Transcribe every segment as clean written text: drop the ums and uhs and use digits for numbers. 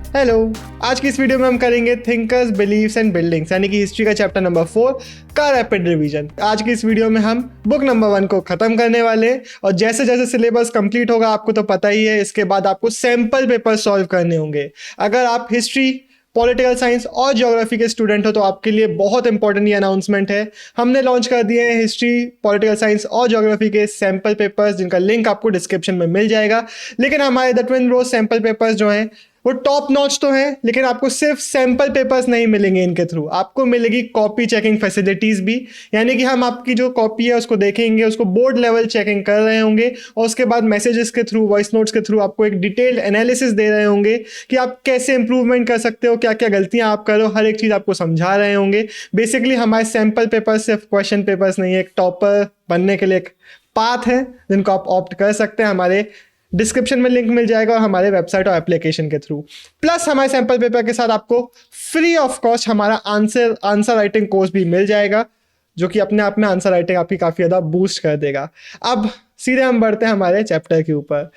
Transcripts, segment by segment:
Hello. आज की इस वीडियो में हम करेंगे थिंकर्स बिलीव्स एंड बिल्डिंग्स यानी कि हिस्ट्री का चैप्टर नंबर 4 का रैपिड रिवीजन। आज की इस वीडियो में हम बुक नंबर 1 को खत्म करने वाले हैं और जैसे जैसे सिलेबस कंप्लीट होगा आपको तो पता ही है, इसके बाद आपको सैंपल पेपर सॉल्व करने होंगे। अगर आप हिस्ट्री, पॉलिटिकल साइंस और ज्योग्राफी के स्टूडेंट हो तो आपके लिए बहुत इंपॉर्टेंट ये अनाउंसमेंट है। हमने लॉन्च कर दिए हैं हिस्ट्री, पॉलिटिकल साइंस और ज्योग्राफी के सैंपल पेपर्स, जिनका लिंक आपको डिस्क्रिप्शन में मिल जाएगा। लेकिन हमारे the twin rose sample papers जो हैं वो टॉप नॉच तो हैं, लेकिन आपको सिर्फ सैंपल पेपर्स नहीं मिलेंगे इनके थ्रू, आपको मिलेगी कॉपी चेकिंग फैसिलिटीज भी। यानी कि हम आपकी जो कॉपी है उसको देखेंगे, उसको बोर्ड लेवल चेकिंग कर रहे होंगे और उसके बाद मैसेजेस के थ्रू, वॉइस नोट्स के थ्रू आपको एक डिटेल्ड एनालिसिस दे रहे होंगे कि आप कैसे इंप्रूवमेंट कर सकते हो, क्या क्या गलतियां आप करो, हर एक चीज़ आपको समझा रहे होंगे। बेसिकली हमारे सैंपल पेपर सिर्फ क्वेश्चन पेपर्स नहीं है, एक टॉपर बनने के लिए एक पाथ है जिनको आप ऑप्ट कर सकते हैं। हमारे डिस्क्रिप्शन में लिंक मिल जाएगा और हमारे वेबसाइट और एप्लीकेशन के थ्रू। प्लस हमारे सैंपल पेपर के साथ आपको फ्री ऑफ कॉस्ट हमारा आंसर राइटिंग कोर्स भी मिल जाएगा, जो कि अपने आप में आंसर राइटिंग आपकी काफ़ी ज़्यादा बूस्ट कर देगा। अब सीधे हम बढ़ते हैं हमारे चैप्टर के ऊपर।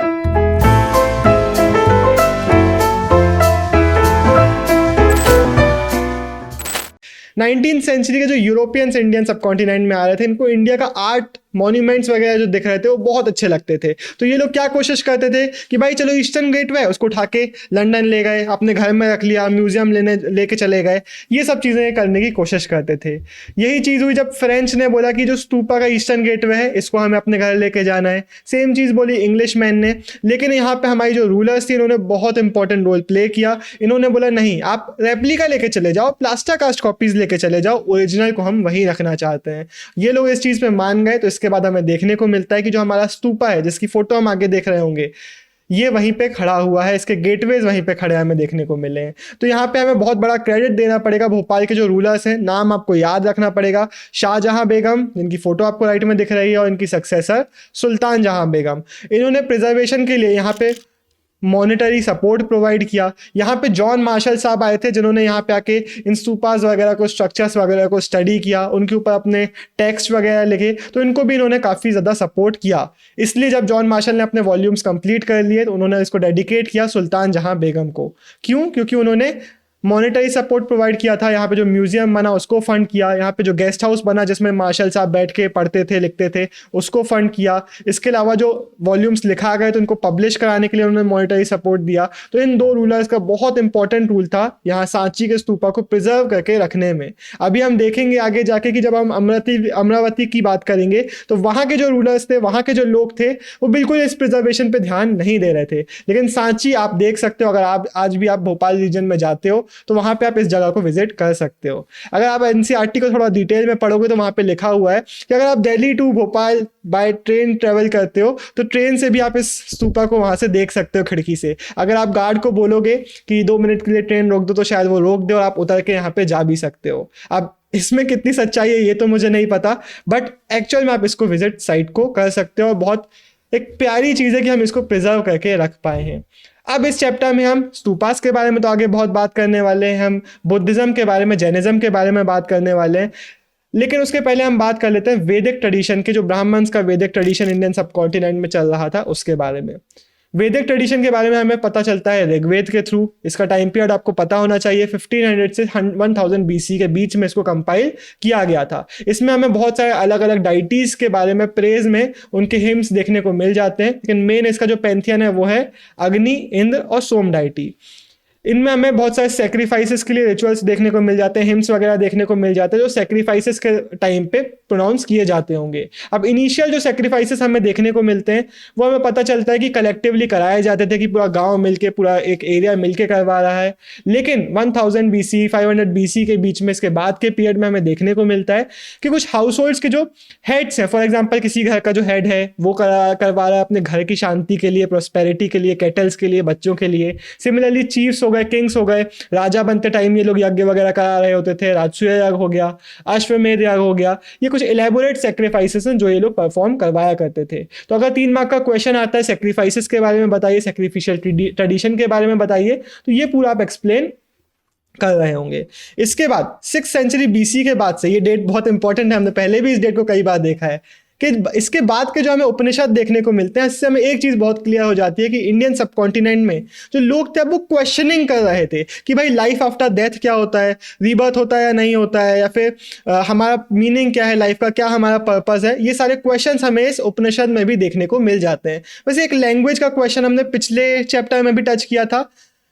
19th सेंचुरी के जो यूरोपियंस इंडियन सबकॉन्टिनेंट में आ रहे थे, इनको इंडिया का आर्ट मॉन्यूमेंट्स वगैरह जो दिख रहे थे वो बहुत अच्छे लगते थे। तो ये लोग क्या कोशिश करते थे कि भाई चलो ईस्टर्न गेटवे उसको उठा के लंदन ले गए, अपने घर में रख लिया, म्यूजियम लेके चले गए, ये सब चीज़ें करने की कोशिश करते थे। यही चीज़ हुई जब फ्रेंच ने बोला कि जो स्तूपा का ईस्टर्न गेटवे है इसको हमें अपने घर लेके जाना है। सेम चीज़ बोली इंग्लिश मैन ने। लेकिन यहाँ पे हमारी जो रूलर्स थी इन्होंने बहुत इंपॉर्टेंट रोल प्ले किया। इन्होंने बोला नहीं, आप रेप्लिका लेके चले जाओ, प्लास्टर कास्ट कॉपीज लेके चले जाओ, ओरिजिनल को हम वहीं रखना चाहते हैं। ये लोग इस चीज़ पे मान गए। तो इसके बाद हमें देखने को मिलता है कि जो हमारा स्तूपा है, जिसकी फोटो हम आगे देख रहे होंगे, ये वहीं पे खड़ा हुआ है, इसके गेटवेज वहीं पे खड़े हमें देखने को मिले हैं। तो यहाँ पे हमें बहुत बड़ा क्रेडिट देना पड़ेगा भोपाल के जो रूलर्स हैं। नाम आपको याद रखना पड़ेगा, शाहजहां बेगम, जिनकी फोटो आपको राइट में दिख रही है, और इनकी सक्सेसर सुल्तान जहां बेगम। इन्होंने प्रिजर्वेशन के लिए यहाँ पे मॉनेटरी सपोर्ट प्रोवाइड किया। यहाँ पे जॉन मार्शल साहब आए थे जिन्होंने यहाँ पे आके इन स्तूपास वगैरह को, स्ट्रक्चर्स वगैरह को स्टडी किया, उनके ऊपर अपने टेक्स्ट वगैरह लिखे। तो इनको भी इन्होंने काफ़ी ज़्यादा सपोर्ट किया। इसलिए जब जॉन मार्शल ने अपने वॉल्यूम्स कंप्लीट कर लिए तो उन्होंने इसको डेडिकेट किया सुल्तान जहां बेगम को। क्यों? क्योंकि उन्होंने मॉनेटरी सपोर्ट प्रोवाइड किया था। यहाँ पे जो म्यूजियम बना उसको फंड किया, यहाँ पे जो गेस्ट हाउस बना जिसमें मार्शल साहब बैठ के पढ़ते थे, लिखते थे, उसको फंड किया। इसके अलावा जो वॉल्यूम्स लिखा गए तो उनको पब्लिश कराने के लिए उन्होंने मॉनेटरी सपोर्ट दिया। तो इन दो रूलर्स का बहुत इंपॉर्टेंट रूल था यहाँ सांची के स्तूपा को प्रिजर्व करके रखने में। अभी हम देखेंगे आगे जाके कि जब हम अमरावती की बात करेंगे तो वहाँ के जो रूलर्स थे, वहाँ के जो लोग थे, वो बिल्कुल इस प्रिजर्वेशन पे ध्यान नहीं दे रहे थे। लेकिन सांची आप देख सकते हो, अगर आप आज भी आप भोपाल रीजन में जाते हो तो वहां पे आप इस जगह को विजिट कर सकते हो। अगर आप एनसीईआरटी को थोड़ा डिटेल में पढ़ोगे तो वहां पे लिखा हुआ है कि अगर आप Delhi to Bhopal by train travel करते हो तो ट्रेन से भी आप इस स्तूपा को वहां से देख सकते हो खिड़की से। अगर आप गार्ड को बोलोगे कि 2 मिनट के लिए ट्रेन रोक दो तो शायद वो रोक दे और आप उतर के यहाँ पे जा भी सकते हो। अब इसमें कितनी सच्चाई है ये तो मुझे नहीं पता, बट एक्चुअल में आप इसको विजिट साइट को कर सकते हो और बहुत एक प्यारी चीज़ है कि हम इसको प्रिजर्व करके रख पाए हैं। अब इस चैप्टर में हम स्तूपास के बारे में तो आगे बहुत बात करने वाले हैं, हम बुद्धिज्म के बारे में, जैनिज्म के बारे में बात करने वाले हैं। लेकिन उसके पहले हम बात कर लेते हैं वैदिक ट्रेडिशन के, जो ब्राह्मण्स का वैदिक ट्रेडिशन इंडियन सबकॉन्टिनेंट में चल रहा था उसके बारे में। वैदिक ट्रेडिशन के बारे में हमें पता चलता है ऋग्वेद के थ्रू। इसका टाइम पीरियड आपको पता होना चाहिए, 1500 से 1000 BC के बीच में इसको कंपाइल किया गया था। इसमें हमें बहुत सारे अलग अलग डाइटीज के बारे में, प्रेज में उनके हिम्स देखने को मिल जाते हैं। लेकिन मेन इसका जो पैंथियन है वो है अग्नि, इंद्र और सोम डाइटी। इनमें हमें बहुत सारे सेक्रीफाइसेस के लिए रिचुअल्स देखने को मिल जाते हैं, हिम्स वगैरह देखने को मिल जाते हैं जो सेक्रीफाइसेस के टाइम पे प्रोनाउंस किए जाते होंगे। अब इनिशियल जो सेक्रीफाइसेस हमें देखने को मिलते हैं वो हमें पता चलता है कि कलेक्टिवली कराए जाते थे, कि पूरा गांव मिलके, पूरा एक एरिया मिलके करवा रहा है। लेकिन 1000 BC 500 BC के बीच में, इसके बाद के पीरियड में हमें देखने को मिलता है कि कुछ हाउस होल्ड्स के जो हेड्स हैं, फॉर एग्जाम्पल किसी घर का जो हेड है वो करवा रहा है अपने घर की शांति के लिए, प्रोस्पेरिटी के लिए, कैटल्स के लिए, बच्चों के लिए। सिमिलरली चीफ्स हो गए, किंग्स हो गए, राजा बनते टाइम ये लोग यज्ञ वगैरह करा रहे होते थे। राजसूय याग हो गया, अश्वमेध याग हो गया। ये कुछ इलेबोरेट सेक्रीफाइसेस हैं जो ये लोग परफॉर्म करवाया करते थे। तो अगर 3 मार्क का क्वेश्चन आता है सेक्रीफाइसेस के बारे में बताइए, सेक्रीफिशियल ट्रेडिशन के बारे में बताइए, तो ये पूरा आप एक्सप्लेन कर रहे होंगे। इसके बाद 6th सेंचुरी BC के बाद से, ये डेट बहुत इंपॉर्टेंट है, हमने पहले भी इस डेट को कई बार देखा है, कि इसके बाद के जो हमें उपनिषद देखने को मिलते हैं, इससे हमें एक चीज़ बहुत क्लियर हो जाती है कि इंडियन सबकॉन्टिनेंट में जो लोग थे अब वो क्वेश्चनिंग कर रहे थे कि भाई लाइफ आफ्टर डेथ क्या होता है, रीबर्थ होता है या नहीं होता है, या फिर हमारा मीनिंग क्या है लाइफ का, क्या हमारा पर्पस है। ये सारे क्वेश्चंस हमें इस उपनिषद में भी देखने को मिल जाते हैं। वैसे एक लैंग्वेज का क्वेश्चन हमने पिछले चैप्टर में भी टच किया था,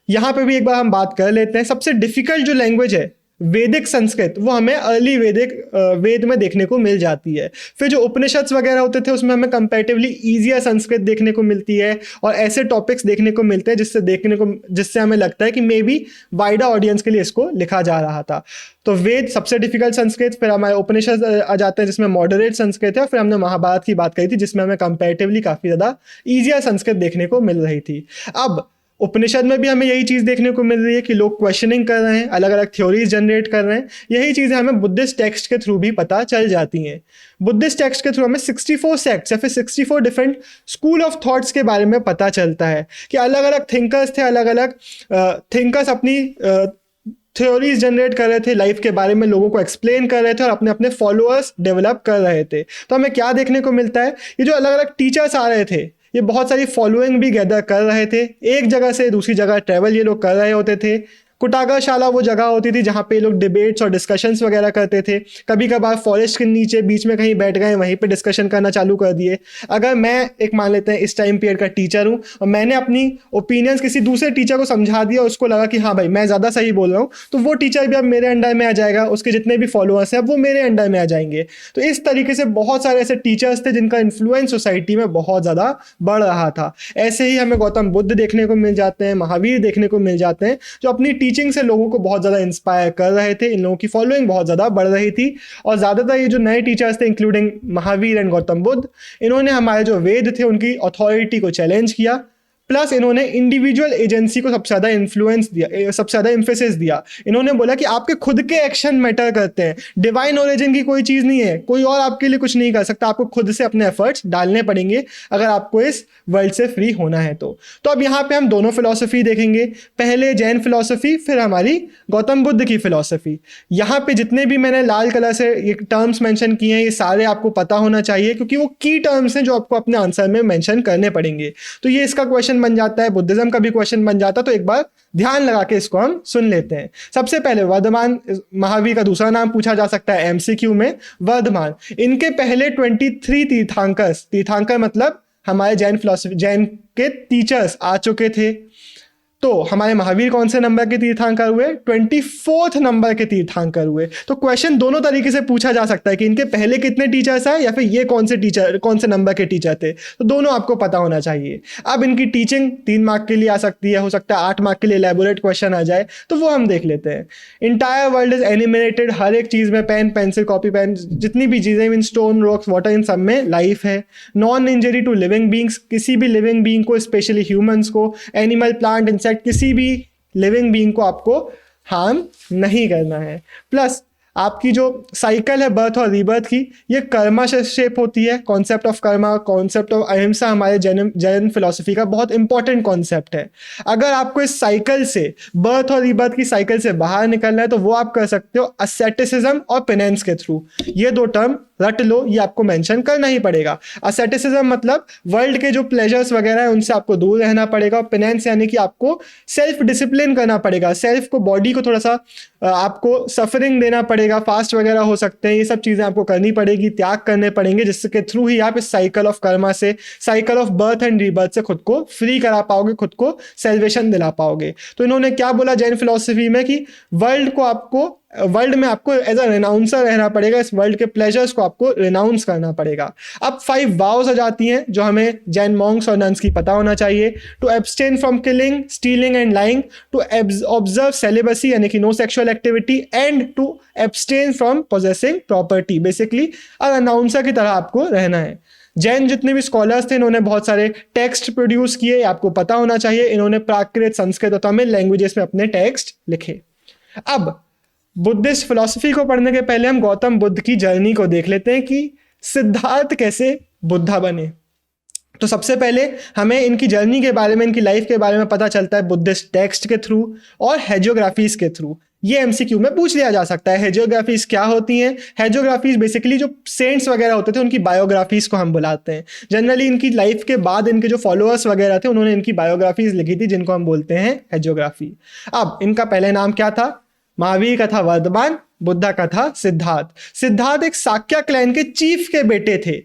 यहाँ पे भी एक बार हम बात कर लेते हैं। सबसे डिफिकल्ट जो लैंग्वेज है वैदिक संस्कृत, वो हमें अर्ली वेद में देखने को मिल जाती है। फिर जो उपनिषद्स वगैरह होते थे उसमें हमें कंपैरेटिवली ईजियर संस्कृत देखने को मिलती है, और ऐसे टॉपिक्स देखने को मिलते हैं जिससे हमें लगता है कि मे बी वाइडर ऑडियंस के लिए इसको लिखा जा रहा था। तो वेद सबसे डिफिकल्ट संस्कृत, फिर हमारे उपनिषद आ जाते हैं जिसमें मॉडरेट संस्कृत है, और फिर हमने महाभारत की बात करी थी जिसमें हमें कंपैरेटिवली काफ़ी ज़्यादा ईजियर संस्कृत देखने को मिल रही थी। अब उपनिषद में भी हमें यही चीज़ देखने को मिल रही है कि लोग क्वेश्चनिंग कर रहे हैं, अलग अलग थ्योरीज जनरेट कर रहे हैं। यही चीज़ें हमें बुद्धिस्ट टेक्स्ट के थ्रू भी पता चल जाती हैं। बुद्धिस्ट टेक्स्ट के थ्रू हमें 64 सेक्ट्स या फिर 64 डिफरेंट स्कूल ऑफ थॉट्स के बारे में पता चलता है कि अलग अलग थिंकर्स थे, अलग अलग थिंकर्स अपनी थ्योरीज जनरेट कर रहे थे, लाइफ के बारे में लोगों को एक्सप्लेन कर रहे थे और अपने अपने फॉलोअर्स डेवलप कर रहे थे। तो हमें क्या देखने को मिलता है, ये जो अलग अलग टीचर्स आ रहे थे ये बहुत सारी फॉलोइंग भी गैदर कर रहे थे, एक जगह से दूसरी जगह ट्रैवल ये लोग कर रहे होते थे। कुटागाशाला वो जगह होती थी जहाँ पे लोग डिबेट्स और डिस्कशंस वगैरह करते थे। कभी कभार फॉरेस्ट के नीचे बीच में कहीं बैठ गए, वहीं पे डिस्कशन करना चालू कर दिए। अगर मैं एक मान लेते हैं इस टाइम पीरियड का टीचर हूँ और मैंने अपनी ओपिनियंस किसी दूसरे टीचर को समझा दिया और उसको लगा कि हाँ भाई मैं ज़्यादा सही बोल रहा हूँ, तो वो टीचर भी अब मेरे अंडर में आ जाएगा, उसके जितने भी फॉलोअर्स हैं अब वो मेरे अंडर में आ जाएंगे। तो इस तरीके से बहुत सारे ऐसे टीचर्स थे जिनका इन्फ्लुएंस सोसाइटी में बहुत ज़्यादा बढ़ रहा था। ऐसे ही हमें गौतम बुद्ध देखने को मिल जाते हैं, महावीर देखने को मिल जाते हैं, जो अपनी टीचिंग से लोगों को बहुत ज़्यादा इंस्पायर कर रहे थे। इन लोगों की फॉलोइंग बहुत ज़्यादा बढ़ रही थी और ज़्यादातर ये जो नए टीचर्स थे इंक्लूडिंग महावीर एंड गौतम बुद्ध, इन्होंने हमारे जो वेद थे उनकी अथॉरिटी को चैलेंज किया। प्लस इन्होंने इंडिविजुअल एजेंसी को सबसे ज़्यादा इन्फ्लुएंस दिया, सबसे ज़्यादा एम्फेसिस दिया। इन्होंने बोला कि आपके खुद के एक्शन मैटर करते हैं, डिवाइन ओरिजिन की कोई चीज़ नहीं है, कोई और आपके लिए कुछ नहीं कर सकता, आपको खुद से अपने एफर्ट्स डालने पड़ेंगे अगर आपको इस वर्ल्ड से फ्री होना है। तो अब यहाँ पे हम दोनों फिलॉसफी देखेंगे, पहले जैन फिलॉसफी, फिर हमारी गौतम बुद्ध की फिलॉसफी। यहाँ पे जितने भी मैंने लाल कलर से ये टर्म्स मेंशन किए हैं ये सारे आपको पता होना चाहिए, क्योंकि वो की टर्म्स हैं जो आपको अपने आंसर में मेंशन करने पड़ेंगे। तो ये इसका क्वेश्चन बन जाता है, बुद्धिज्म का भी क्वेश्चन बन जाता है। तो एक बार ध्यान लगा के इसको हम सुन लेते हैं। सबसे पहले वर्धमान, महावीर का दूसरा नाम पूछा जा सकता है एमसीक्यू में, वर्धमान। इनके पहले 23 तीर्थंकर मतलब हमारे जैन फिलॉसफी, जैन के टीचर्स आ चुके थे। तो हमारे महावीर कौन से नंबर के तीर्थंकर हुए? 24th नंबर के तीर्थंकर हुए। तो क्वेश्चन दोनों तरीके से पूछा जा सकता है कि इनके पहले कितने टीचर्स आए या फिर ये कौन से नंबर के टीचर थे। तो दोनों आपको पता होना चाहिए। अब इनकी टीचिंग 3 मार्क के लिए आ सकती है, हो सकता है 8 मार्क के लिए एलैबोरेट क्वेश्चन आ जाए, तो वो हम देख लेते हैं। इंटायर वर्ल्ड इज एनिमेटेड, हर एक चीज में पेन, पेंसिल, कॉपी पेन, जितनी भी चीजें इन स्टोन, रॉक्स, वाटर, इन सब में लाइफ है। Non injury to living beings, किसी भी लिविंग बींग को, स्पेशली ह्यूमंस को, एनिमल, प्लांट, इंसेक्ट, किसी भी लिविंग बीइंग को आपको हार्म नहीं करना है। प्लस आपकी जो साइकिल है बर्थ और रीबर्थ की, ये कर्मा से शेप होती है। Concept of Karma, concept of अहिंसा हमारे जैन फिलॉसफी का बहुत इंपॉर्टेंट कॉन्सेप्ट है। अगर आपको इस साइकिल से, बर्थ और रीबर्थ की साइकिल से बाहर निकलना है तो वो आप कर सकते हो asceticism और पेनेंस के थ्रू। ये दो टर्म रट लो, ये आपको मेंशन करना ही पड़ेगा। asceticism मतलब वर्ल्ड के जो प्लेजर्स वगैरह है उनसे आपको दूर रहना पड़ेगा, और पेनेंस यानी कि आपको सेल्फ डिसिप्लिन करना पड़ेगा, सेल्फ को, बॉडी को थोड़ा सा आपको सफरिंग देना पड़ेगा, फास्ट वगैरह हो सकते हैं, ये सब चीज़ें आपको करनी पड़ेगी, त्याग करने पड़ेंगे, जिसके थ्रू ही आप इस साइकिल ऑफ कर्मा से, cycle of birth and rebirth से खुद को फ्री करा पाओगे, खुद को सेल्वेशन दिला पाओगे। तो इन्होंने क्या बोला जैन फिलॉसफी में कि वर्ल्ड में आपको एज अ रिनाउंसर रहना पड़ेगा, इस वर्ल्ड के प्लेजर्स को आपको रिनाउंस करना पड़ेगा। अब 5 वाउस आ जाती हैं जो हमें जैन मॉन्क्स और नन्स की पता होना चाहिए। To abstain from killing, stealing and lying, to observe celibacy यानी कि no sexual activity, and to abstain from possessing property. Basically announcer की तरह आपको रहना है। जैन जितने भी स्कॉलर्स थे इन्होंने बहुत सारे टेक्स्ट प्रोड्यूस किए, आपको पता होना चाहिए। इन्होंने प्राकृत, संस्कृत और तमिल लैंग्वेजेस में अपने टेक्स्ट लिखे। अब बुद्धिस्ट फिलॉसफी को पढ़ने के पहले हम गौतम बुद्ध की जर्नी को देख लेते हैं कि सिद्धार्थ कैसे बुद्धा बने। तो सबसे पहले हमें इनकी जर्नी के बारे में, इनकी लाइफ के बारे में पता चलता है बुद्धिस्ट टेक्स्ट के थ्रू और हेजियोग्राफीज के थ्रू। ये एमसीक्यू में पूछ लिया जा सकता है। हेजियोग्राफीज क्या होती हैं? हेजियोग्राफीज बेसिकली जो सेंट्स वगैरह होते थे उनकी बायोग्राफीज को हम बुलाते हैं। जनरली इनकी लाइफ के बाद इनके जो फॉलोअर्स वगैरह थे उन्होंने इनकी बायोग्राफीज लिखी थी, जिनको हम बोलते हैं हेजियोग्राफी। अब इनका पहले नाम क्या था? महावीर का था वर्धमान, बुद्धा का था सिद्धार्थ। सिद्धार्थ एक साक्या क्लैन के चीफ के बेटे थे।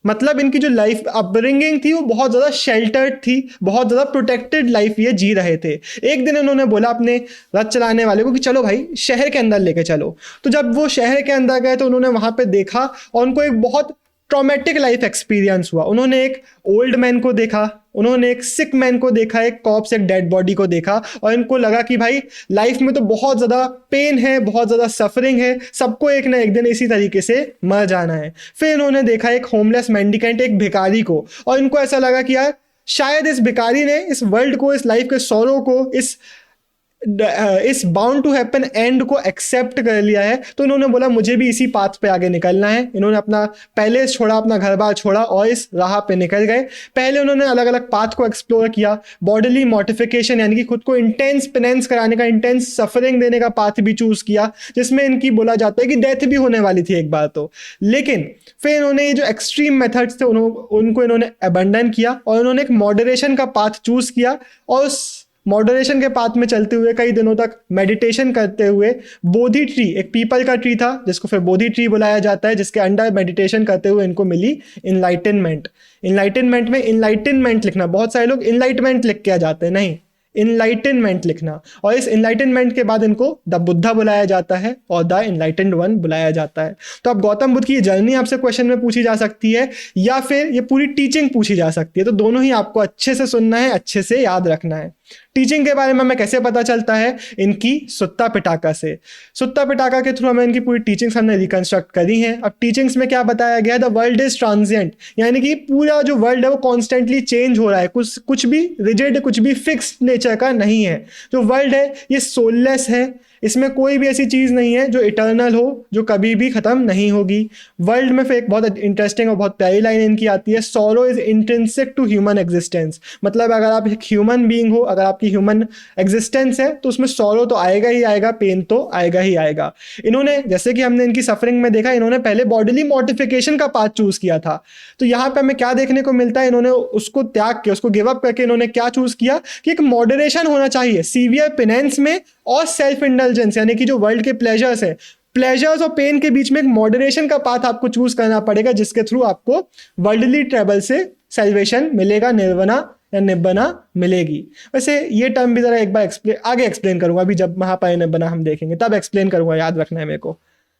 मतलब इनकी जो लाइफ अपब्रिंगिंग थी वो बहुत ज़्यादा शेल्टर्ड थी, बहुत ज़्यादा प्रोटेक्टेड लाइफ ये जी रहे थे। एक दिन इन्होंने बोला अपने रथ चलाने वाले को कि चलो भाई शहर के अंदर लेके चलो। तो जब वो शहर के अंदर गए तो उन्होंने वहाँ पे देखा और उनको एक बहुत ट्रॉमेटिक लाइफ एक्सपीरियंस हुआ। उन्होंने एक ओल्ड मैन को देखा, उन्होंने एक सिक मैन को देखा, एक कॉप्स, एक डेड बॉडी को देखा और इनको लगा कि भाई लाइफ में तो बहुत ज़्यादा पेन है, बहुत ज़्यादा सफरिंग है, सबको एक ना एक दिन इसी तरीके से मर जाना है। फिर इन्होंने देखा एक होमलेस मेंडिकेंट, एक भिखारी को, और इनको ऐसा लगा कि यार शायद इस भिखारी ने इस वर्ल्ड को, इस लाइफ के सौरों को, इस बाउंड टू हैपन एंड को एक्सेप्ट कर लिया है। तो इन्होंने बोला मुझे भी इसी पाथ पे आगे निकलना है। इन्होंने अपना पैलेस छोड़ा, अपना घर बार छोड़ा और इस राह पे निकल गए। पहले उन्होंने अलग अलग पाथ को एक्सप्लोर किया। बॉडीली मॉर्टिफिकेशन यानी कि खुद को इंटेंस पेनेंस कराने का, इंटेंस सफरिंग देने का पाथ भी चूज किया, जिसमें इनकी बोला जाता है कि डेथ भी होने वाली थी एक बार तो। लेकिन फिर इन्होंने ये जो एक्सट्रीम मेथड्स थे उनको इन्होंने अबंडन किया और इन्होंने एक मॉडरेशन का पाथ चूज किया और उस मॉडरेशन के पाथ में चलते हुए कई दिनों तक मेडिटेशन करते हुए बोधि ट्री, एक पीपल का ट्री था जिसको फिर बोधि ट्री बुलाया जाता है, जिसके अंडर मेडिटेशन करते हुए इनको मिली इनलाइटनमेंट। इनलाइटनमेंट में इनलाइटनमेंट लिखना, बहुत सारे लोग इनलाइटमेंट लिख के आ जाते हैं, नहीं, इनलाइटनमेंट लिखना। और इस इनलाइटनमेंट के बाद इनको द बुद्धा बुलाया जाता है और द इनलाइटेंड वन बुलाया जाता है। तो अब गौतम बुद्ध की ये जर्नी आपसे क्वेश्चन में पूछी जा सकती है या फिर ये पूरी टीचिंग पूछी जा सकती है। तो दोनों ही आपको अच्छे से सुनना है, अच्छे से याद रखना है। टीचिंग के बारे में हमें कैसे पता चलता है? इनकी सुत्ता पिटाका से। सुत्ता पिटाका के थ्रू हमें इनकी पूरी टीचिंग्स हमने रिकंस्ट्रक्ट करी हैं। अब टीचिंग्स में क्या बताया गया है? द वर्ल्ड इज ट्रांजिएंट, यानी कि पूरा जो वर्ल्ड है वो कॉन्स्टेंटली चेंज हो रहा है, कुछ भी रिजिड, कुछ भी फिक्स्ड नेचर का नहीं है। जो वर्ल्ड है ये सोललेस है, इसमें कोई भी ऐसी चीज़ नहीं है जो इटर्नल हो, जो कभी भी ख़त्म नहीं होगी। वर्ल्ड में फिर एक बहुत इंटरेस्टिंग और बहुत प्यारी लाइन इनकी आती है, sorrow is intrinsic to human existence. मतलब अगर आप एक ह्यूमन बीइंग हो, अगर आपकी ह्यूमन एग्जिस्टेंस है तो उसमें सॉरो तो आएगा ही आएगा, पेन तो आएगा ही आएगा। इन्होंने, जैसे कि हमने इनकी सफरिंग में देखा, इन्होंने पहले बॉडीली मॉर्टिफिकेशन का पाथ चूज किया था। तो यहाँ पे हमें क्या देखने को मिलता है? इन्होंने उसको त्याग के, उसको गिव अप करके इन्होंने क्या चूज किया कि एक मॉडरेशन होना चाहिए सीवियर पेनेंस में और सेल्फ इंडल्जेंस, यानी कि जो वर्ल्ड के प्लेजर्स है, प्लेजर्स और पेन के बीच में एक मॉडरेशन का पाथ आपको चूज करना पड़ेगा, जिसके थ्रू आपको वर्ल्डली ट्रेवल से सैल्वेशन मिलेगा, निर्वना या निब्बना मिलेगी। वैसे ये टर्म भी जरा एक बार आगे एक्सप्लेन करूंगा, अभी जब महापाय निब्बना हम देखेंगे तब एक्सप्लेन करूंगा, याद रखना है मेरे को।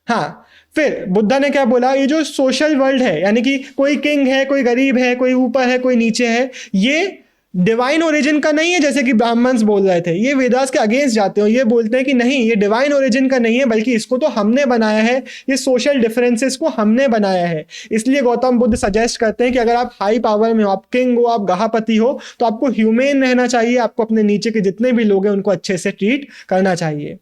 हाँ, फिर बुद्धा ने क्या बोला? ये जो सोशल वर्ल्ड है, यानी कि कोई किंग है, कोई गरीब है, कोई ऊपर है, कोई नीचे है, ये डिवाइन ओरिजिन का नहीं है जैसे कि ब्राह्मण्स बोल रहे थे। ये वेदास के अगेंस्ट जाते हो, ये बोलते हैं कि नहीं, ये डिवाइन ओरिजिन का नहीं है, बल्कि इसको तो हमने बनाया है, ये सोशल डिफरेंसेस को हमने बनाया है। इसलिए गौतम बुद्ध सजेस्ट करते हैं कि अगर आप हाई पावर में हो, आप किंग हो, आप गहापति हो, तो आपको ह्यूमेन रहना चाहिए, आपको अपने नीचे के जितने भी लोग हैं उनको अच्छे से ट्रीट करना चाहिए।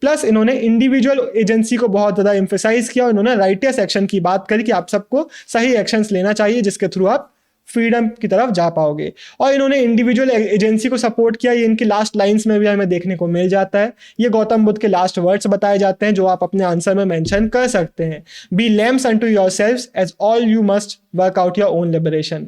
प्लस इन्होंने इंडिविजुअल एजेंसी को बहुत ज़्यादा एम्फेसाइज किया और इन्होंने राइटियस एक्शन की बात करी कि आप सबको सही एक्शंस लेना चाहिए, जिसके थ्रू आप फ्रीडम की तरफ जा पाओगे। और इन्होंने इंडिविजुअल एजेंसी को सपोर्ट किया, ये इनकी लास्ट लाइंस में भी हमें देखने को मिल जाता है। ये गौतम बुद्ध के लास्ट वर्ड्स बताए जाते हैं जो आप अपने आंसर में मेंशन कर सकते हैं। Be lamps unto yourselves as all you must work out your own liberation.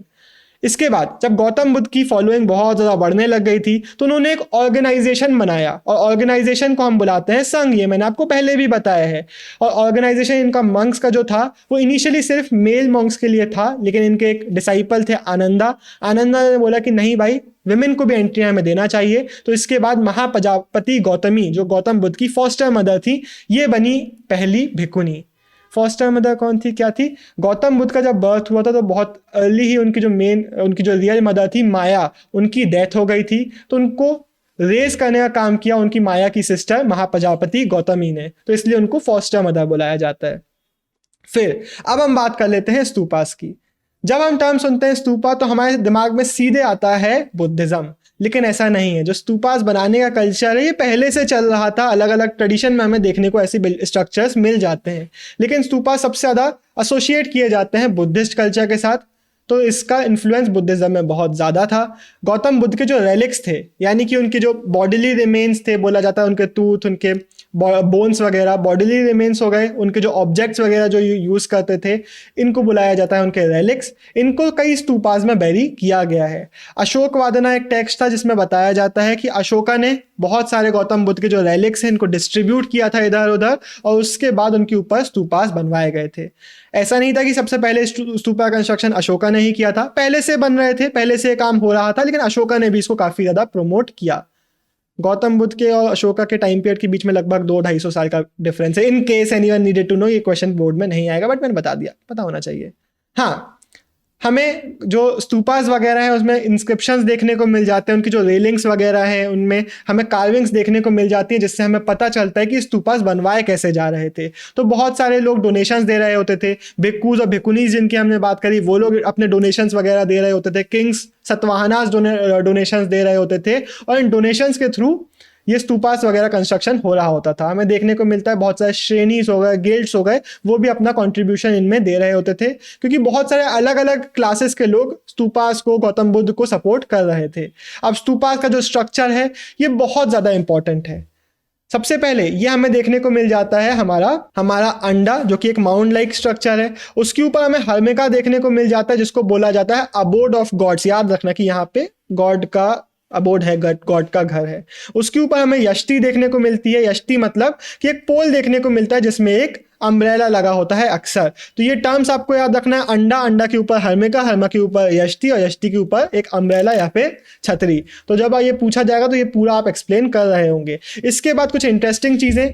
इसके बाद जब गौतम बुद्ध की फॉलोइंग बहुत ज़्यादा बढ़ने लग गई थी तो उन्होंने एक ऑर्गेनाइजेशन बनाया और ऑर्गेनाइजेशन को हम बुलाते हैं संघ। ये मैंने आपको पहले भी बताया है। और ऑर्गेनाइजेशन इनका मंक्स का जो था वो इनिशियली सिर्फ मेल मंक्स के लिए था, लेकिन इनके एक डिसाइपल थे आनंदा। आनंदा ने बोला कि नहीं भाई, विमेन को भी एंट्री हमें देना चाहिए। तो इसके बाद महाप्रजापति गौतमी, जो गौतम बुद्ध की फॉस्टर मदर थी, ये बनी पहली भिक्खुनी। फॉस्टर मदर कौन थी, क्या थी? गौतम बुद्ध का जब बर्थ हुआ था तो बहुत अर्ली ही उनकी जो रियल मदर थी माया, उनकी डेथ हो गई थी। तो उनको रेज करने का काम किया उनकी माया की सिस्टर महाप्रजापति गौतमी ने, तो इसलिए उनको फॉस्टर मदर बुलाया जाता है। फिर अब हम बात कर लेते हैं स्तूपास की। जब हम टर्म सुनते हैं स्तूपा तो हमारे दिमाग में सीधे आता है बुद्धिज्म, लेकिन ऐसा नहीं है। जो स्तूपास बनाने का कल्चर है ये पहले से चल रहा था। अलग अलग ट्रेडिशन में हमें देखने को ऐसे स्ट्रक्चर्स मिल जाते हैं, लेकिन स्तूपा सबसे ज़्यादा एसोसिएट किए जाते हैं बुद्धिस्ट कल्चर के साथ। तो इसका इन्फ्लुएंस बुद्धिज्म में बहुत ज़्यादा था। गौतम बुद्ध के जो रेलिक्स थे, यानी कि उनके जो बॉडीली रिमेन्स थे, बोला जाता है उनके टूथ, उनके बोन्स वगैरह बॉडीली रिमेन्स हो गए, उनके जो ऑब्जेक्ट्स वगैरह जो यूज़ करते थे, इनको बुलाया जाता है उनके रेलिक्स। इनको कई स्तूपास में बैरी किया गया है। अशोक वादना एक टेक्स्ट था जिसमें बताया जाता है कि अशोका ने बहुत सारे गौतम बुद्ध के जो रेलिक्स हैं इनको डिस्ट्रीब्यूट किया था इधर उधर, और उसके बाद उनके ऊपर स्तूपास बनवाए गए थे। ऐसा नहीं था कि सबसे पहले स्तूपा कंस्ट्रक्शन अशोका ने ही किया था, पहले से बन रहे थे, पहले से काम हो रहा था, लेकिन अशोका ने भी इसको काफ़ी ज़्यादा प्रमोट किया। गौतम बुद्ध के और अशोका के टाइम पीरियड के बीच में लगभग 200-250 साल का डिफरेंस है। In case anyone needed to know, ये क्वेश्चन बोर्ड में नहीं आएगा, बट मैंने बता दिया, पता होना चाहिए। हाँ, हमें जो स्तूपास वगैरह हैं उसमें इंस्क्रिप्शंस देखने को मिल जाते हैं, उनकी जो रेलिंग्स वगैरह हैं उनमें हमें कार्विंग्स देखने को मिल जाती है, जिससे हमें पता चलता है कि स्तूपास बनवाए कैसे जा रहे थे। तो बहुत सारे लोग डोनेशंस दे रहे होते थे, भिक्खूज और भिक्खुनीज जिनकी हमने बात करी, वो लोग अपने डोनेशंस वगैरह दे रहे होते थे, किंग्स सतवाहनास डोनेशंस दे रहे होते थे, और इन डोनेशंस के थ्रू ये स्तूपास वगैरह कंस्ट्रक्शन हो रहा होता था। हमें देखने को मिलता है बहुत सारे श्रेणीज हो गए, गिल्ड्स हो गए, वो भी अपना कंट्रीब्यूशन इनमें दे रहे होते थे, क्योंकि बहुत सारे अलग अलग क्लासेस के लोग स्तूपास को, गौतम बुद्ध को सपोर्ट कर रहे थे। अब स्तूपास का जो स्ट्रक्चर है ये बहुत ज़्यादा इंपॉर्टेंट है। सबसे पहले ये हमें देखने को मिल जाता है हमारा अंडा, जो कि एक माउंड लाइक स्ट्रक्चर है। उसके ऊपर हमें हर्मिका देखने को मिल जाता है, जिसको बोला जाता है अबोर्ड ऑफ गॉड्स। याद रखना कि यहाँ पे गॉड का अबोर्ड है, गॉड का घर है। उसके ऊपर हमें यष्टि देखने को मिलती है। यष्टि मतलब कि एक पोल देखने को मिलता है जिसमें एक अम्ब्रेला लगा होता है अक्सर। तो ये टर्म्स आपको याद रखना है, अंडा, अंडा के ऊपर हर्मिका, हर्मा के ऊपर यष्टि, और यष्टि के ऊपर एक अम्ब्रेला या फिर छतरी। तो जब ये पूछा जाएगा तो ये पूरा आप एक्सप्लेन कर रहे होंगे। इसके बाद कुछ इंटरेस्टिंग चीज़ें,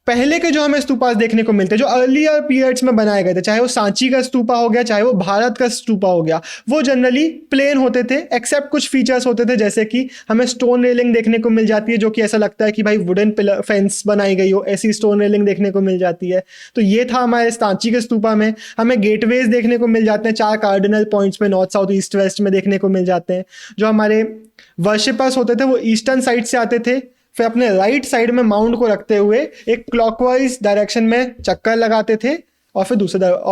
पहले के जो हमें स्तूपास देखने को मिलते हैं जो अर्लियर पीरियड्स में बनाए गए थे, चाहे वो सांची का स्तूपा हो गया, चाहे वो भारत का स्तूपा हो गया, वो जनरली प्लेन होते थे, एक्सेप्ट कुछ फीचर्स होते थे, जैसे कि हमें स्टोन रेलिंग देखने को मिल जाती है, जो कि ऐसा लगता है कि भाई वुडन फेंस बनाई गई हो, ऐसी स्टोन रेलिंग देखने को मिल जाती है। तो ये था हमारे सांची के स्तूपा में। हमें गेटवेज देखने को मिल जाते हैं 4 कार्डिनल पॉइंट्स में, नॉर्थ, साउथ, ईस्ट, वेस्ट में देखने को मिल जाते हैं। जो हमारे वर्शिपर्स होते थे वो ईस्टर्न साइड से आते थे, फिर अपने राइट साइड में माउंट को रखते हुए एक क्लॉकवाइज डायरेक्शन में चक्कर लगाते थे, और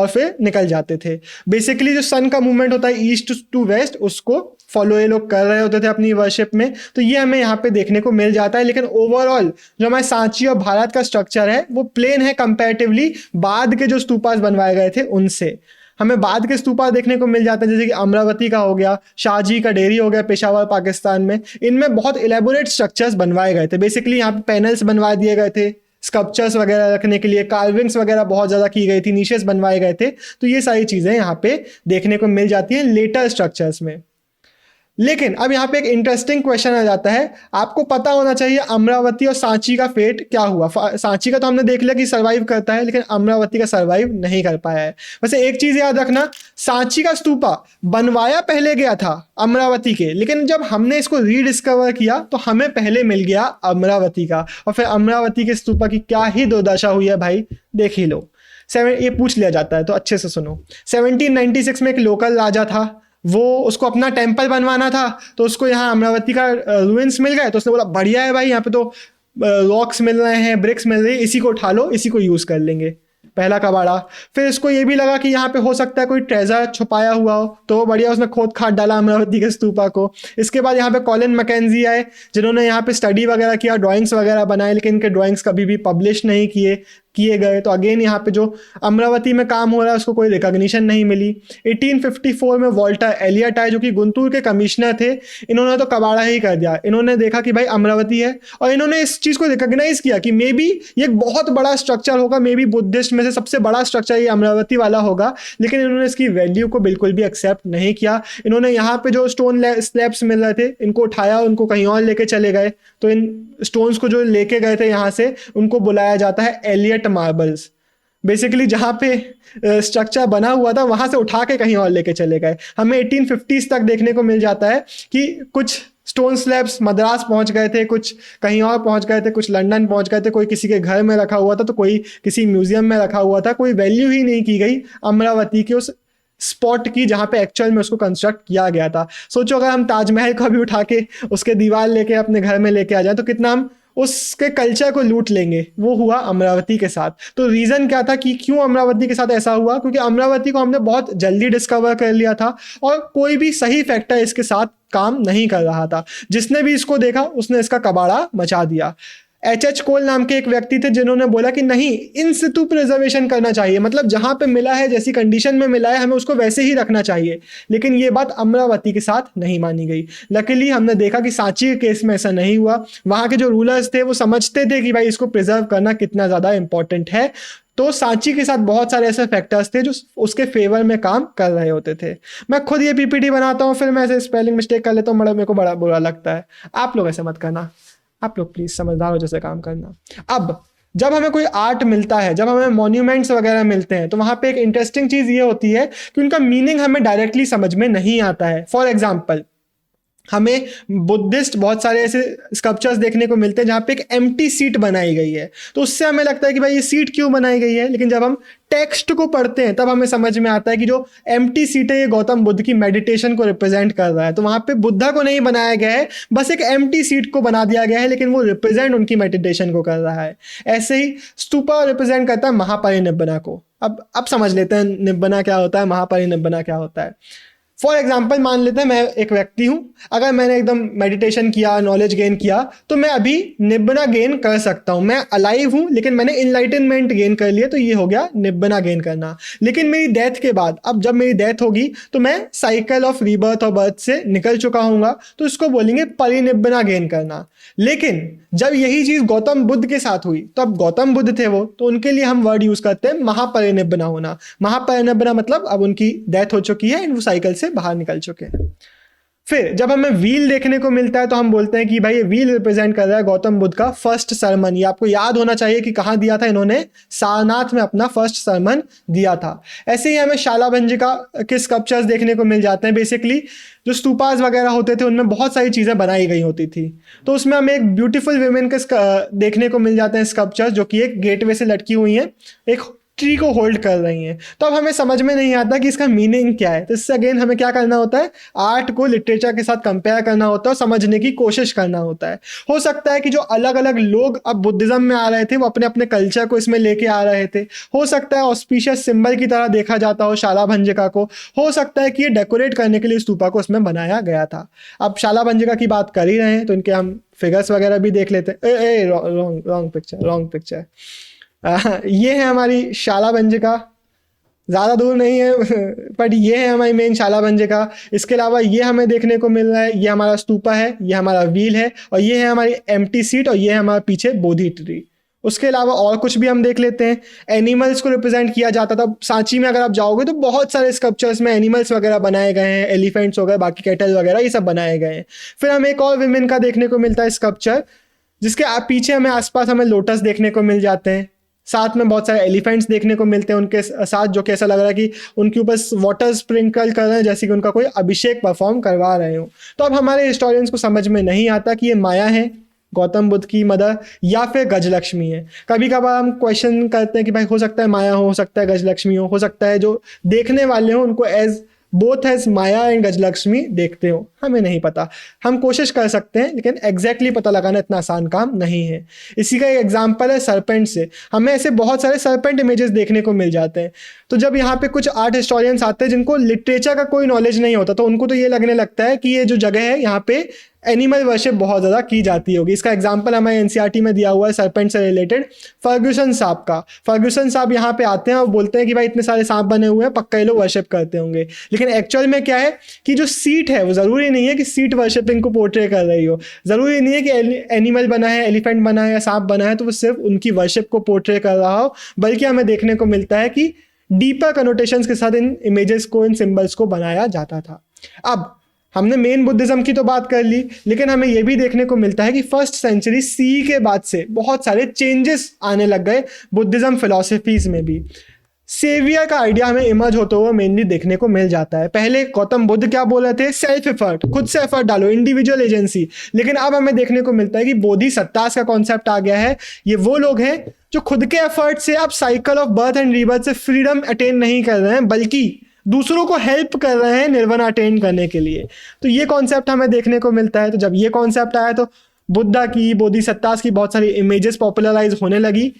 फिर निकल जाते थे। बेसिकली जो सन का मूवमेंट होता है ईस्ट टू वेस्ट, उसको फॉलो ये लोग कर रहे होते थे अपनी वर्शिप में। तो ये हमें यहाँ पे देखने को मिल जाता है। लेकिन ओवरऑल जो हमारे सांची और भारत का स्ट्रक्चर है वो प्लेन है कंपैरेटिवली बाद के जो स्तूपास बनवाए गए थे उनसे। हमें बाद के स्तूपा देखने को मिल जाते हैं, जैसे कि अमरावती का हो गया, शाहजी का डेरी हो गया पेशावर पाकिस्तान में। इनमें बहुत इलेबोरेट स्ट्रक्चर्स बनवाए गए थे। बेसिकली यहाँ पे पैनल्स बनवा दिए गए थे, स्कल्पचर्स वगैरह रखने के लिए, कार्विंग्स वगैरह बहुत ज़्यादा की गई थी, नीशेस बनवाए गए थे। तो ये सारी चीज़ें यहाँ पे देखने को मिल जाती हैं लेटर स्ट्रक्चर्स में। लेकिन अब यहाँ पे एक इंटरेस्टिंग क्वेश्चन आ जाता है। आपको पता होना चाहिए अमरावती और सांची का फेट क्या हुआ। सांची का तो हमने देख लिया कि सरवाइव करता है, लेकिन अमरावती का सरवाइव नहीं कर पाया है। वैसे एक चीज़ याद रखना, सांची का स्तूपा बनवाया पहले गया था अमरावती के, लेकिन जब हमने इसको रीडिस्कवर किया तो हमें पहले मिल गया अमरावती का। और फिर अमरावती के स्तूपा की क्या ही दुर्दशा हुई है भाई, देख ही लो। ये पूछ लिया जाता है तो अच्छे से सुनो। 1796 में एक लोकल राजा था, वो उसको अपना टेम्पल बनवाना था, तो उसको यहाँ अमरावती का रूइंस मिल गए। तो उसने बोला बढ़िया है भाई, यहाँ पे तो रॉक्स मिल रहे हैं, ब्रिक्स मिल रही है, इसी को उठा लो, इसी को यूज़ कर लेंगे, पहला कबाड़ा। फिर इसको ये भी लगा कि यहाँ पे हो सकता है कोई ट्रेजर छुपाया हुआ हो, तो बढ़िया उसने खोद खाद डाला अमरावती के स्तूपा को। इसके बाद यहाँ पे कॉलिन मैकेंजी आए, जिन्होंने यहाँ पे स्टडी वगैरह किया, ड्राइंग्स वगैरह बनाए, लेकिन इनके ड्राइंग्स कभी भी पब्लिश नहीं किए गए। तो अगेन यहाँ पे जो अमरावती में काम हो रहा है उसको कोई रिकॉग्निशन नहीं मिली। 1854 में वॉल्टर एलियट आए, जो कि गुंटूर के कमिश्नर थे। इन्होंने तो कबाड़ा ही कर दिया। इन्होंने देखा कि भाई अमरावती है, और इन्होंने इस चीज़ को रिकॉग्नाइज किया कि मे बी ये एक बहुत बड़ा स्ट्रक्चर होगा, मे बी बुद्धिस्ट में से सबसे बड़ा स्ट्रक्चर ये अमरावती वाला होगा। लेकिन इन्होंने इसकी वैल्यू को बिल्कुल भी एक्सेप्ट नहीं किया। इन्होंने यहाँ पे जो स्टोन स्लैब्स मिल रहे थे इनको उठाया, उनको कहीं और लेके चले गए। तो इन स्टोन्स को जो लेके गए थे यहाँ से, उनको बुलाया जाता है एलियट मार्बल्स। बेसिकली जहाँ पे स्ट्रक्चर बना हुआ था वहाँ से उठा के कहीं और लेके चले गए। हमें 1850s तक देखने को मिल जाता है कि कुछ स्टोन स्लैब्स मद्रास पहुँच गए थे, कुछ कहीं और पहुँच गए थे, कुछ लंदन पहुँच गए थे, कोई किसी के घर में रखा हुआ था, तो कोई किसी म्यूजियम में रखा हुआ था। कोई वैल्यू ही नहीं की गई अमरावती के उस स्पॉट की जहाँ पे एक्चुअल में उसको कंस्ट्रक्ट किया गया था। सोचो अगर हम ताजमहल को भी उठा के उसके दीवार लेके अपने घर में लेके आ जाए तो कितना हम उसके कल्चर को लूट लेंगे। वो हुआ अमरावती के साथ। तो रीज़न क्या था कि क्यों अमरावती के साथ ऐसा हुआ? क्योंकि अमरावती को हमने बहुत जल्दी डिस्कवर कर लिया था और कोई भी सही फैक्टर इसके साथ काम नहीं कर रहा था। जिसने भी इसको देखा उसने इसका कबाड़ा मचा दिया। एच कोल नाम के एक व्यक्ति थे जिन्होंने बोला कि नहीं, इन सितु प्रिजर्वेशन करना चाहिए, मतलब जहां पे मिला है, जैसी कंडीशन में मिला है, हमें उसको वैसे ही रखना चाहिए। लेकिन ये बात अमरावती के साथ नहीं मानी गई। लकीली हमने देखा कि सांची के केस में ऐसा नहीं हुआ। वहां के जो रूलर्स थे वो समझते थे कि भाई इसको प्रिजर्व करना कितना ज़्यादा इंपॉर्टेंट है। तो सांची के साथ बहुत सारे ऐसे फैक्टर्स थे जो उसके फेवर में काम कर रहे होते थे। मैं खुद ये पीपीटी बनाता हूँ, फिर मैं ऐसे स्पेलिंग मिस्टेक कर लेता हूँ, मेरे को बड़ा बुरा लगता है। आप लोग ऐसे मत करना, आप लोग प्लीज समझदार हो जैसे काम करना। अब जब हमें कोई आर्ट मिलता है, जब हमें मॉन्यूमेंट्स वगैरह मिलते हैं, तो वहां पे एक इंटरेस्टिंग चीज ये होती है कि उनका मीनिंग हमें डायरेक्टली समझ में नहीं आता है। फॉर एग्जाम्पल, हमें बुद्धिस्ट बहुत सारे ऐसे स्कल्पचर्स देखने को मिलते हैं जहाँ पे एक एम्प्टी सीट बनाई गई है, तो उससे हमें लगता है कि भाई ये सीट क्यों बनाई गई है। लेकिन जब हम टेक्स्ट को पढ़ते हैं तब हमें समझ में आता है कि जो एम्प्टी सीट है ये गौतम बुद्ध की मेडिटेशन को रिप्रेजेंट कर रहा है। तो वहाँ पे बुद्धा को नहीं बनाया गया है, बस एक एम्प्टी सीट को बना दिया गया है, लेकिन वो रिप्रेजेंट उनकी मेडिटेशन को कर रहा है। ऐसे ही स्तूपा रिप्रेजेंट करता है महापरिनिब्बना को। अब समझ लेते हैं निब्बना क्या होता है, महापरिनिब्बना क्या होता है। फॉर एग्जाम्पल, मान लेते हैं मैं एक व्यक्ति हूं, अगर मैंने एकदम मेडिटेशन किया, नॉलेज गेन किया, तो मैं अभी निब्बना गेन कर सकता हूं। मैं अलाइव हूं लेकिन मैंने इनलाइटनमेंट गेन कर लिया, तो ये हो गया निब्बना गेन करना। लेकिन मेरी डेथ के बाद, अब जब मेरी डेथ होगी तो मैं साइकिल ऑफ रीबर्थ और बर्थ से निकल चुका हूंगा, तो इसको बोलेंगे परिनिब्बना गेन करना। लेकिन जब यही चीज गौतम बुद्ध के साथ हुई, तो अब गौतम बुद्ध थे वो, तो उनके लिए हम वर्ड यूज करते हैं महापरिनिब्बना होना। महापरिनिब्बना मतलब अब उनकी डेथ हो चुकी है, वो साइकिल से बाहर निकल चुके हैं। फिर जब हमें व्हील देखने को मिलता है तो हम बोलते हैं कि भाई ये व्हील रिप्रेजेंट कर रहा है गौतम बुद्ध का फर्स्ट सरमन। ये आपको याद होना चाहिए कि कहाँ दिया था इन्होंने, सारनाथ में अपना फर्स्ट सरमन दिया था। ऐसे ही हमें शालाभंजिका के स्कल्पचर्स देखने को मिल जाते हैं। बेसिकली जो स्तूपास वगैरह होते थे उनमें बहुत सारी चीज़ें बनाई गई होती थी, तो उसमें हमें एक ब्यूटीफुल विमेन के देखने को मिल जाते हैं स्कल्पचर्स, जो कि एक गेटवे से लटकी हुई हैं, एक ट्री को होल्ड कर रही हैं। तो अब हमें समझ में नहीं आता कि इसका मीनिंग क्या है। तो इससे अगेन हमें क्या करना होता है, आर्ट को लिटरेचर के साथ कंपेयर करना होता है और समझने की कोशिश करना होता है। हो सकता है कि जो अलग अलग लोग अब बुद्धिज्म में आ रहे थे वो अपने अपने कल्चर को इसमें लेके आ रहे थे। हो सकता है ऑस्पिशियस सिंबल की तरह देखा जाता हो शालाभंजिका को। हो सकता है कि ये डेकोरेट करने के लिए स्तूपा को उसमें बनाया गया था। अब शालाभंजिका की बात कर ही रहे हैं तो इनके हम फिगर्स वगैरह भी देख लेते हैं। Wrong picture. ये है हमारी शालाभंजिका, ज़्यादा दूर नहीं है बट ये है हमारी मेन शालाभंजिका। इसके अलावा ये हमें देखने को मिल रहा है, ये हमारा स्तूपा है, ये हमारा व्हील है, और ये है हमारी एम्प्टी सीट, और ये है हमारे पीछे बोधि ट्री। उसके अलावा और कुछ भी हम देख लेते हैं। एनिमल्स को रिप्रेजेंट किया जाता था। सांची में अगर आप जाओगे तो बहुत सारे स्कल्पचर्स में एनिमल्स वगैरह बनाए गए हैं, एलिफेंट्स हो गए, बाकी कैटल वगैरह, ये सब बनाए गए हैं। फिर हमें एक और विमेन का देखने को मिलता है स्कल्पचर, जिसके पीछे हमें आसपास हमें लोटस देखने को मिल जाते हैं। साथ में बहुत सारे एलिफेंट्स देखने को मिलते हैं उनके साथ, जो कि ऐसा लग रहा है कि उनके ऊपर वाटर स्प्रिंकल कर रहे हैं, जैसे कि उनका कोई अभिषेक परफॉर्म करवा रहे हो। तो अब हमारे हिस्टोरियंस को समझ में नहीं आता कि ये माया है, गौतम बुद्ध की मदर, या फिर गजलक्ष्मी है। कभी कभार हम क्वेश्चन करते हैं कि भाई हो सकता है माया हो सकता है गजलक्ष्मी हो सकता है जो देखने वाले हो उनको as both as Maya and Gajalakshmi देखते हो। हमें नहीं पता, हम कोशिश कर सकते हैं लेकिन एग्जैक्टली पता लगाना इतना आसान काम नहीं है। इसी का एक एग्जांपल है सरपेंट से। हमें ऐसे बहुत सारे सरपेंट इमेजेस देखने को मिल जाते हैं। तो जब यहाँ पे कुछ आर्ट हिस्टोरियंस आते हैं जिनको लिटरेचर का कोई नॉलेज नहीं होता, तो उनको तो ये लगने लगता है कि ये जो जगह है यहाँ पे एनिमल वर्शिप बहुत ज़्यादा की जाती होगी। इसका एग्जाम्पल हमारे एनसीईआरटी में दिया हुआ है सरपेंट से रिलेटेड, फर्ग्यूसन सांप का। फर्ग्यूसन सांप यहाँ पे आते हैं और बोलते हैं कि भाई इतने सारे सांप बने हुए हैं, पक्का ये लोग वर्शिप करते होंगे। लेकिन एक्चुअल में क्या है कि जो सीट है वो ज़रूरी नहीं है कि सीट वर्शिपिंग को पोर्ट्रे कर रही हो। ज़रूरी नहीं है कि एनिमल बना है, एलिफेंट बना है या सांप बना है तो वो सिर्फ उनकी वर्शिप को पोर्ट्रे कर रहा हो, बल्कि हमें देखने को मिलता है कि डीपर कनोटेशंस के साथ इन इमेजेस को, इन सिंबल्स को बनाया जाता था। अब हमने मेन बुद्धिज्म की तो बात कर ली, लेकिन हमें यह भी देखने को मिलता है कि फर्स्ट सेंचुरी सी के बाद से बहुत सारे चेंजेस आने लग गए बुद्धिज्म फिलॉसफीज में भी। सेवियर का आइडिया हमें इमर्ज होते हुए मेनली देखने को मिल जाता है। पहले गौतम बुद्ध क्या बोल रहे थे, सेल्फ एफर्ट, खुद से एफर्ट डालो, इंडिविजुअल एजेंसी। लेकिन अब हमें देखने को मिलता है कि बोधिसत्तास का कॉन्सेप्ट आ गया है। ये वो लोग हैं जो खुद के एफर्ट से अब cycle of birth and rebirth से फ्रीडम अटेन नहीं कर रहे हैं, बल्कि दूसरों को हेल्प कर रहे हैं निर्वाणा अटेन करने के लिए। तो ये कॉन्सेप्ट हमें देखने को मिलता है। तो जब ये कॉन्सेप्ट आया तो बुद्धा की, बोधिसत्तास की बहुत सारी इमेजेस पॉपुलराइज होने लगी,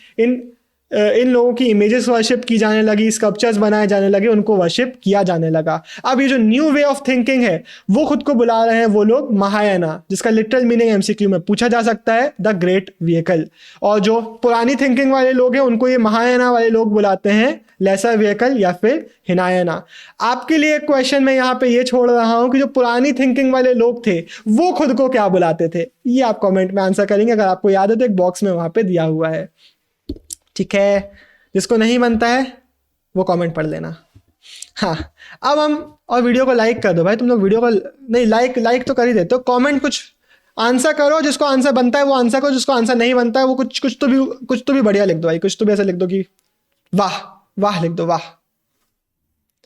इन लोगों की इमेजेस वर्शिप की जाने लगी, स्कल्पचर्स बनाए जाने लगे, उनको वर्शिप किया जाने लगा। अब ये जो न्यू वे ऑफ थिंकिंग है वो खुद को बुला रहे हैं वो लोग महायाना, जिसका लिटरल मीनिंग एमसीक्यू में पूछा जा सकता है द ग्रेट व्हीकल। और जो पुरानी थिंकिंग वाले लोग हैं उनको ये महायाना वाले लोग बुलाते हैं लेसर व्हीकल या फिर हिनायाना। आपके लिए एक क्वेश्चन मैं यहाँ पे ये छोड़ रहा हूँ कि जो पुरानी थिंकिंग वाले लोग थे वो खुद को क्या बुलाते थे, ये आप कमेंट में आंसर करेंगे। अगर आपको याद है तो एक बॉक्स में वहां पे दिया हुआ है, ठीक है। जिसको नहीं बनता है वो कमेंट पढ़ लेना। हाँ, अब हम, और वीडियो को लाइक कर दो भाई, तुम लोग वीडियो को नहीं लाइक तो कर ही देते हो, कमेंट कुछ आंसर करो, जिसको आंसर बनता है वो आंसर करो, जिसको आंसर नहीं बनता है वो कुछ तो भी बढ़िया लिख दो भाई, कुछ तो भी ऐसा लिख दो कि वाह वाह लिख दो, वाह।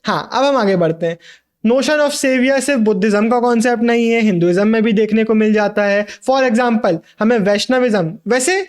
हाँ, अब हम आगे बढ़ते हैं। नोशन ऑफ सेवियर सिर्फ बुद्धिज्म का कॉन्सेप्ट नहीं है, हिंदुइज्म में भी देखने को मिल जाता है। फॉर एग्जाम्पल हमें वैष्णविज्म, वैसे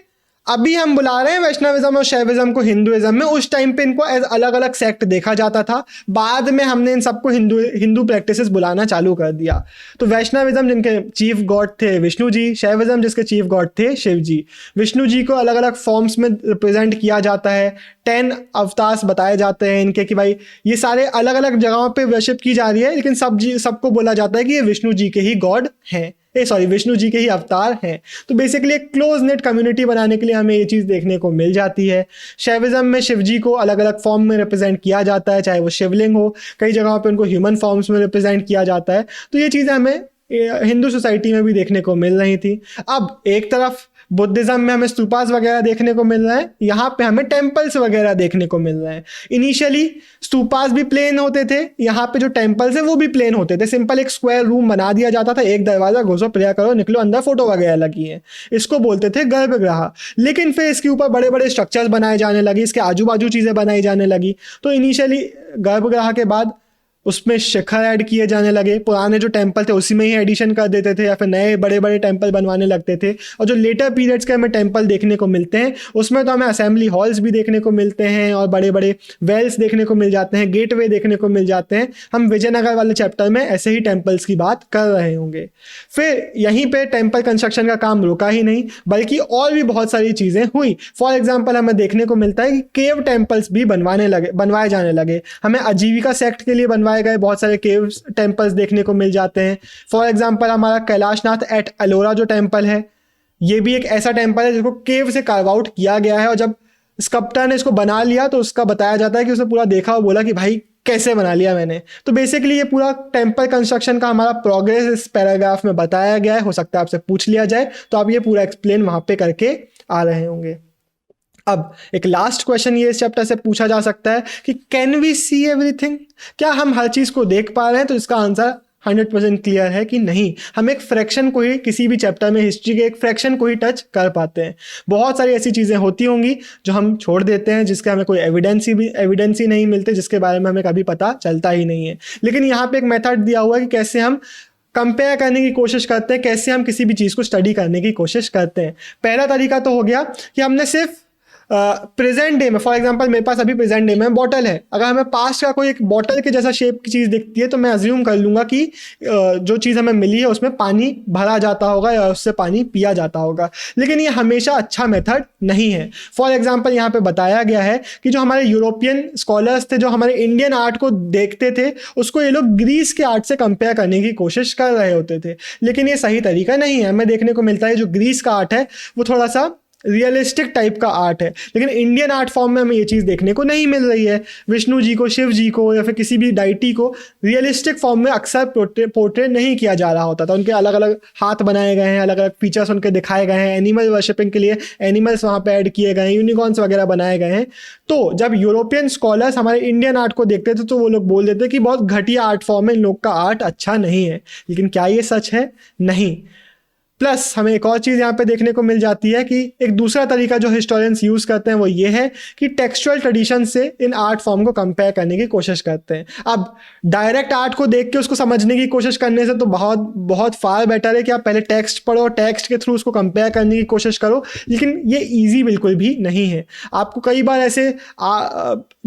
अभी हम बुला रहे हैं वैष्णविज्म और शैविज्म को हिंदुइज्म में, उस टाइम पे इनको एज अलग अलग सेक्ट देखा जाता था, बाद में हमने इन सबको हिंदू प्रैक्टिसेस बुलाना चालू कर दिया। तो वैष्णविज्म जिनके चीफ गॉड थे विष्णु जी, शैविज्म जिसके चीफ गॉड थे शिव जी। विष्णु जी को अलग अलग फॉर्म्स में रिप्रेजेंट किया जाता है, 10 अवतार बताए जाते हैं इनके कि भाई ये सारे अलग अलग जगहों पे वर्शिप की जा रही है, लेकिन सबको बोला जाता है कि ये विष्णु जी के ही गॉड हैं, विष्णु जी के ही अवतार हैं। तो बेसिकली एक क्लोज नेट कम्युनिटी बनाने के लिए हमें ये चीज़ देखने को मिल जाती है। शैविज्म में शिव जी को अलग अलग फॉर्म में रिप्रेजेंट किया जाता है, चाहे वो शिवलिंग हो, कई जगहों पे उनको ह्यूमन फॉर्म्स में रिप्रेजेंट किया जाता है। तो ये चीज़ें हमें हिंदू सोसाइटी में भी देखने को मिल रही थी। अब एक तरफ बुद्धिज्म में हमें स्तूपास वगैरह देखने को मिल रहा है, यहाँ पे हमें टेम्पल्स वगैरह देखने को मिल रहे हैं। इनिशियली स्तूपास भी प्लेन होते थे, यहाँ पे जो टेम्पल्स है वो भी प्लेन होते थे। सिंपल एक स्क्वायर रूम बना दिया जाता था, एक दरवाजा, घुसो, प्रेयर करो, निकलो, अंदर फोटो वगैरह लगी है। इसको बोलते थे गर्भगृह। लेकिन फिर इसके ऊपर बड़े बड़े स्ट्रक्चर्स बनाए जाने लगी, इसके आजू बाजू चीज़ें बनाई जाने लगी। तो इनिशियली गर्भगृह के बाद उसमें शिखर ऐड किए जाने लगे, पुराने जो टेम्पल थे उसी में ही एडिशन कर देते थे या फिर नए बड़े बड़े टेम्पल बनवाने लगते थे। और जो लेटर पीरियड्स के हमें टेम्पल देखने को मिलते हैं उसमें तो हमें असेंबली हॉल्स भी देखने को मिलते हैं और बड़े बड़े वेल्स देखने को मिल जाते हैं, गेटवे देखने को मिल जाते हैं। हम विजयनगर वाले चैप्टर में ऐसे ही टेम्पल्स की बात कर रहे होंगे। फिर यहीं पर टेम्पल कंस्ट्रक्शन का काम रुका ही नहीं, बल्कि और भी बहुत सारी चीज़ें हुई। फॉर एग्जाम्पल हमें देखने को मिलता है कि केव टेम्पल्स भी बनवाए जाने लगे। हमें आजीविका सेक्ट के लिए गए बहुत सारे केव टेम्पल्स देखने को मिल जाते हैं। फॉर एग्जांपल हमारा कैलाशनाथ एट एलोरा जो टेम्पल है, ये भी एक ऐसा टेम्पल है जिसको केव से कार्व आउट किया गया है। और जब स्कल्पटर ने इसको बना लिया तो उसका बताया जाता है कि उसने पूरा देखा और बोला कि भाई कैसे बना लिया मैंने। तो बेसिकली ये पूरा टेम्पल कंस्ट्रक्शन का हमारा प्रोग्रेस इस पैराग्राफ में बताया गया है। हो सकता है आपसे पूछ लिया जाए तो आप ये पूरा एक्सप्लेन वहां पे करके आ रहे होंगे। अब एक लास्ट क्वेश्चन ये इस चैप्टर से पूछा जा सकता है कि कैन वी सी एवरीथिंग, क्या हम हर चीज़ को देख पा रहे हैं? तो इसका आंसर 100% क्लियर है कि नहीं। हम एक फ्रैक्शन को ही, किसी भी चैप्टर में हिस्ट्री के एक फ्रैक्शन को ही टच कर पाते हैं। बहुत सारी ऐसी चीज़ें होती होंगी जो हम छोड़ देते हैं, जिसके हमें कोई एविडेंस ही नहीं मिलते, जिसके बारे में हमें कभी पता चलता ही नहीं है। लेकिन यहाँ पे एक मेथड दिया हुआ है कि कैसे हम कंपेयर करने की कोशिश करते हैं, कैसे हम किसी भी चीज़ को स्टडी करने की कोशिश करते हैं। पहला तरीका तो हो गया कि हमने सिर्फ प्रेजेंट डे में, फॉर एग्जांपल मेरे पास अभी प्रेजेंट डे में बॉटल है, अगर हमें पास्ट का कोई एक बॉटल के जैसा शेप की चीज़ दिखती है तो मैं अज्यूम कर लूँगा कि जो चीज़ हमें मिली है उसमें पानी भरा जाता होगा या उससे पानी पिया जाता होगा। लेकिन ये हमेशा अच्छा मेथड नहीं है। फॉर एग्जांपल यहाँ पे बताया गया है कि जो हमारे यूरोपियन स्कॉलर्स थे, जो हमारे इंडियन आर्ट को देखते थे, उसको ये लोग ग्रीस के आर्ट से कंपेयर करने की कोशिश कर रहे होते थे। लेकिन ये सही तरीका नहीं है। हमें देखने को मिलता है जो ग्रीस का आर्ट है वो थोड़ा सा रियलिस्टिक टाइप का आर्ट है, लेकिन इंडियन आर्ट फॉर्म में हमें ये चीज़ देखने को नहीं मिल रही है। विष्णु जी को, शिव जी को या फिर किसी भी डाइटी को रियलिस्टिक फॉर्म में अक्सर पोर्ट्रेट नहीं किया जा रहा होता था। उनके अलग अलग हाथ बनाए गए हैं, अलग अलग फीचर्स उनके दिखाए गए हैं, एनिमल वर्शिपिंग के लिए एनिमल्स वहाँ पे ऐड किए गए हैं, यूनिकॉर्न्स वगैरह बनाए गए हैं। तो जब यूरोपियन स्कॉलर्स हमारे इंडियन आर्ट को देखते थे तो वो लोग बोल देते कि बहुत घटिया आर्ट फॉर्म है, इन लोग का आर्ट अच्छा नहीं है। लेकिन क्या ये सच है? नहीं। प्लस हमें एक और चीज़ यहाँ पे देखने को मिल जाती है कि एक दूसरा तरीका जो हिस्टोरियंस यूज़ करते हैं वो ये है कि टेक्सचुअल ट्रेडिशन से इन आर्ट फॉर्म को कंपेयर करने की कोशिश करते हैं। अब डायरेक्ट आर्ट को देख के उसको समझने की कोशिश करने से तो बहुत फार बेटर है कि आप पहले टेक्स्ट पढ़ो, टेक्स्ट के थ्रू उसको कंपेयर करने की कोशिश करो। लेकिन ये ईजी बिल्कुल भी नहीं है। आपको कई बार ऐसे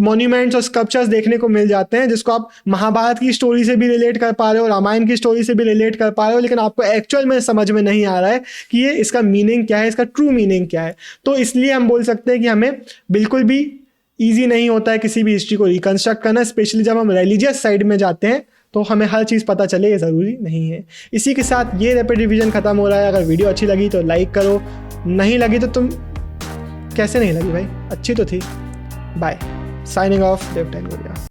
मॉन्यूमेंट्स और स्कल्पचर्स देखने को मिल जाते हैं जिसको आप महाभारत की स्टोरी से भी रिलेट कर पा रहे हो, रामायण की स्टोरी से भी रिलेट कर पा रहे हो, लेकिन आपको एक्चुअल में समझ में नहीं नहीं आ रहा है कि ये इसका मीनिंग क्या है, इसका ट्रू मीनिंग क्या है। तो इसलिए हम बोल सकते हैं कि हमें बिल्कुल भी ईजी नहीं होता है किसी भी हिस्ट्री को रिकंस्ट्रक्ट करना, स्पेशली जब हम रिलीजियस साइड में जाते हैं तो हमें हर चीज़ पता चले, ये ज़रूरी नहीं है। इसी के साथ ये रैपिड रिवीजन ख़त्म हो रहा है। अगर वीडियो अच्छी लगी तो लाइक करो, नहीं लगी तो तुम कैसे नहीं लगी भाई, अच्छी तो थी। बाय, साइनिंग ऑफ, देवटाइन गुड़िया।